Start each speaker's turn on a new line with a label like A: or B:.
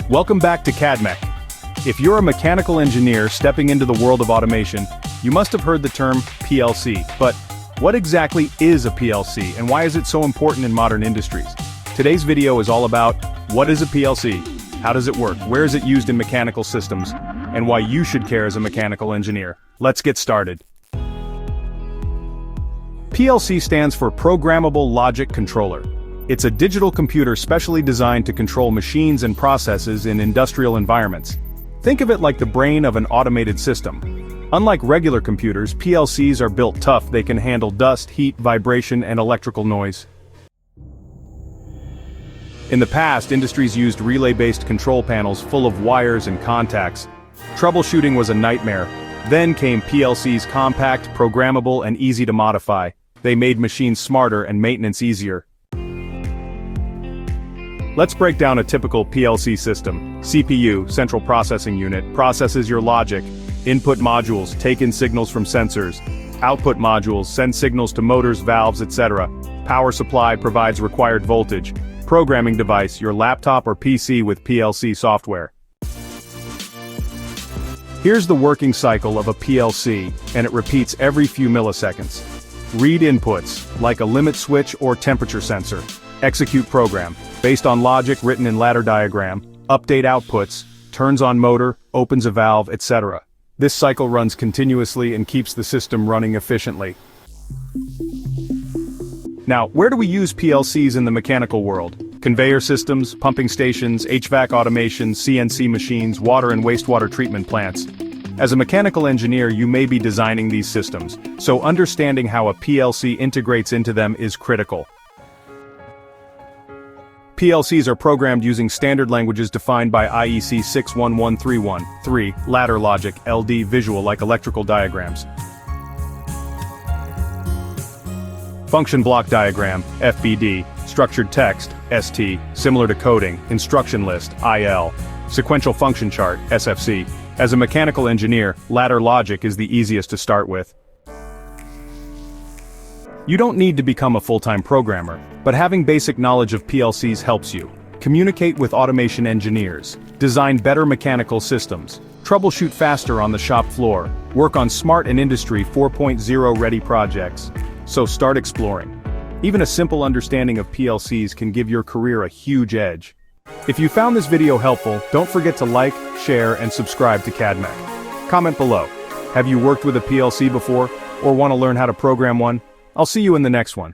A: Welcome back to CADMech. If you're a mechanical engineer stepping into the world of automation, you must have heard the term PLC, but what exactly is a PLC and why is it so important in modern industries? Today's video is all about what is a PLC, how does it work, where is it used in mechanical systems, and why you should care as a mechanical engineer. Let's get started. PLC stands for Programmable Logic Controller. It's a digital computer specially designed to control machines and processes in industrial environments. Think of it like the brain of an automated system. Unlike regular computers, PLCs are built tough. They can handle dust, heat, vibration, and electrical noise. In the past, industries used relay-based control panels full of wires and contacts. Troubleshooting was a nightmare. Then came PLCs, compact, programmable, and easy to modify. They made machines smarter and maintenance easier. Let's break down a typical PLC system. CPU, Central Processing Unit, processes your logic. Input modules take in signals from sensors. Output modules send signals to motors, valves, etc. Power supply provides required voltage. Programming device, your laptop or PC with PLC software. Here's the working cycle of a PLC, and it repeats every few milliseconds. Read inputs, like a limit switch or temperature sensor. Execute program, based on logic written in ladder diagram. Update outputs, turns on motor, opens a valve, etc. This cycle runs continuously and keeps the system running efficiently. Now, where do we use PLCs in the mechanical world? Conveyor systems, pumping stations, HVAC automation, CNC machines, water and wastewater treatment plants. As a mechanical engineer, you may be designing these systems, so understanding how a PLC integrates into them is critical. PLCs are programmed using standard languages defined by IEC 61131. 3. Ladder logic, LD, visual like electrical diagrams. Function block diagram, FBD, structured text, ST, similar to coding, instruction list, IL. Sequential function chart, SFC. As a mechanical engineer, ladder logic is the easiest to start with. You don't need to become a full-time programmer, but having basic knowledge of PLCs helps you. Communicate with automation engineers, design better mechanical systems, troubleshoot faster on the shop floor, work on smart and Industry 4.0 ready projects. So start exploring. Even a simple understanding of PLCs can give your career a huge edge. If you found this video helpful, don't forget to like, share, and subscribe to CADMech. Comment below. Have you worked with a PLC before, or want to learn how to program one? I'll see you in the next one.